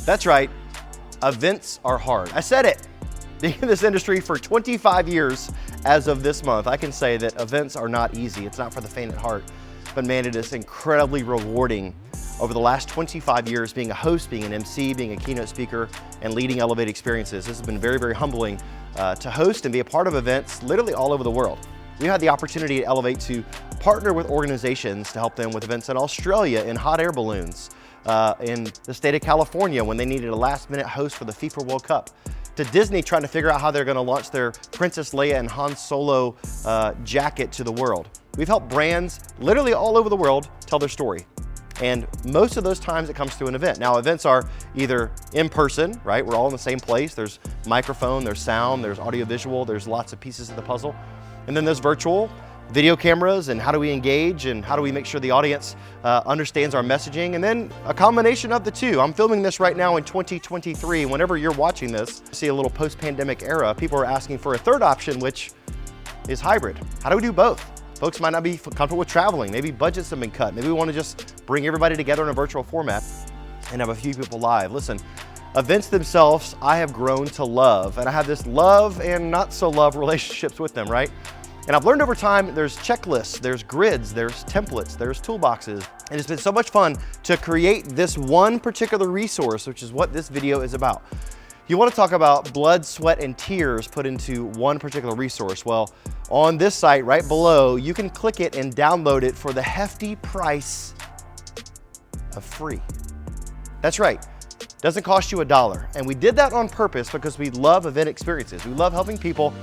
That's right, events are hard. I said it. Being in this industry for 25 years as of this month, I can say that events are not easy. It's not for the faint at heart, but man, it is incredibly rewarding over the last 25 years being a host, being an MC, being a keynote speaker, and leading Elevate Experiences. This has been very, very humbling to host and be a part of events literally all over the world. We had the opportunity at Elevate to partner with organizations to help them with events in Australia in hot air balloons, in the state of California when they needed a last-minute host for the FIFA World Cup, to Disney trying to figure out how they're going to launch their Princess Leia and Han Solo jacket to the world. We've helped brands literally all over the world tell their story. And most of those times it comes to an event. Now, events are either in person, right? We're all in the same place. There's microphone, there's sound, there's audio visual, there's lots of pieces of the puzzle. And then there's virtual, video cameras, and how do we engage and how do we make sure the audience understands our messaging, and then a combination of the two. I'm filming this right now in 2023. Whenever you're watching this, see a little post-pandemic era, people are asking for a third option, which is hybrid. How do we do both? Folks might not be comfortable with traveling. Maybe budgets have been cut. Maybe we want to just bring everybody together in a virtual format and have a few people live. Listen, events themselves, I have grown to love, and I have this love and not so love relationships with them, right? And I've learned over time, there's checklists, there's grids, there's templates, there's toolboxes. And it's been so much fun to create this one particular resource, which is what this video is about. You want to talk about blood, sweat, and tears put into one particular resource. Well, on this site right below, you can click it and download it for the hefty price of free. That's right. Doesn't cost you $1. And we did that on purpose because we love event experiences. We love helping people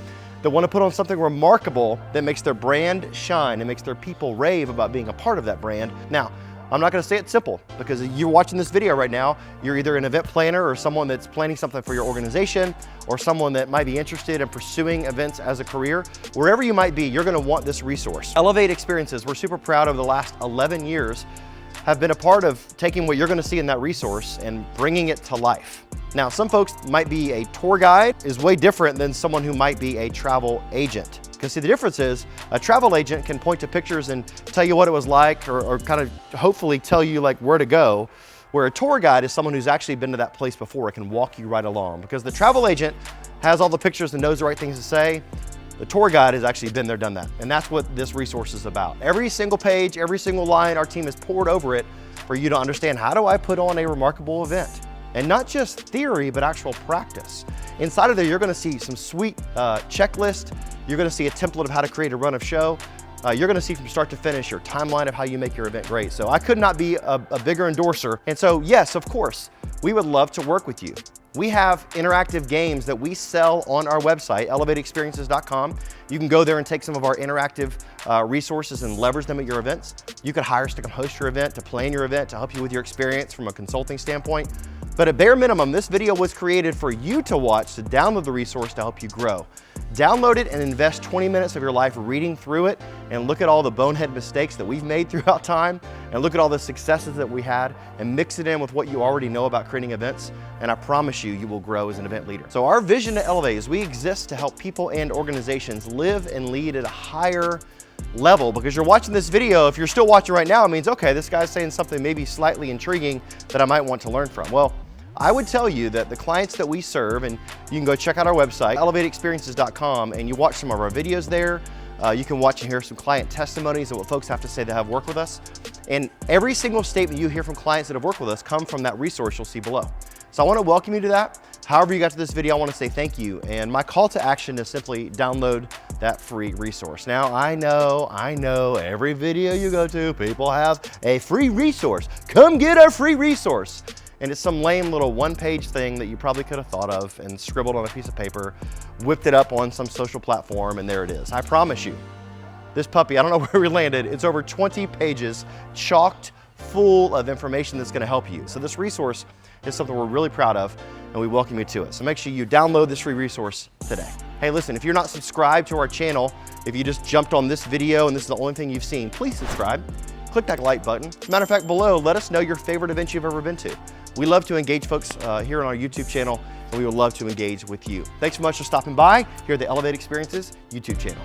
that want to put on something remarkable that makes their brand shine and makes their people rave about being a part of that brand. Now, I'm not going to say it's simple, because you're watching this video right now, you're either an event planner or someone that's planning something for your organization, or someone that might be interested in pursuing events as a career. Wherever you might be, you're going to want this resource. Elevate Experiences, we're super proud of the last 11 years, have been a part of taking what you're going to see in that resource and bringing it to life. Now, some folks might be a tour guide is way different than someone who might be a travel agent. Because see, the difference is a travel agent can point to pictures and tell you what it was like, or kind of hopefully tell you like where to go, where a tour guide is someone who's actually been to that place before and can walk you right along. Because the travel agent has all the pictures and knows the right things to say. The tour guide has actually been there, done that. And that's what this resource is about. Every single page, every single line, our team has poured over it for you to understand, how do I put on a remarkable event? And not just theory, but actual practice. Inside of there, you're gonna see some sweet checklist. You're gonna see a template of how to create a run of show. You're gonna see from start to finish your timeline of how you make your event great. So I could not be a bigger endorser. And so yes, of course, we would love to work with you. We have interactive games that we sell on our website, elevateexperiences.com. You can go there and take some of our interactive resources and leverage them at your events. You could hire us to come host your event, to plan your event, to help you with your experience from a consulting standpoint. But at bare minimum, this video was created for you to watch, to download the resource to help you grow. Download it and invest 20 minutes of your life reading through it and look at all the bonehead mistakes that we've made throughout time, and look at all the successes that we had, and mix it in with what you already know about creating events, and I promise you, you will grow as an event leader. So our vision at Elevate is we exist to help people and organizations live and lead at a higher level. Because you're watching this video, if you're still watching right now, it means, okay, this guy's saying something maybe slightly intriguing that I might want to learn from. Well, I would tell you that the clients that we serve, and you can go check out our website, elevateexperiences.com, and you watch some of our videos there. You can watch and hear some client testimonies of what folks have to say that have worked with us. And every single statement you hear from clients that have worked with us come from that resource you'll see below. So I want to welcome you to that. However you got to this video, I want to say thank you. And my call to action is simply download that free resource. Now, I know every video you go to, people have a free resource. Come get our free resource. And it's some lame little one-page thing that you probably could have thought of and scribbled on a piece of paper, whipped it up on some social platform, and there it is. I promise you, this puppy, I don't know where we landed, it's over 20 pages, chocked full of information that's gonna help you. So this resource is something we're really proud of, and we welcome you to it. So make sure you download this free resource today. Hey, listen, if you're not subscribed to our channel, if you just jumped on this video and this is the only thing you've seen, please subscribe. Click that like button. As a matter of fact, below, let us know your favorite event you've ever been to. We love to engage folks here on our YouTube channel, and we would love to engage with you. Thanks so much for stopping by here at the Elevate Experiences YouTube channel.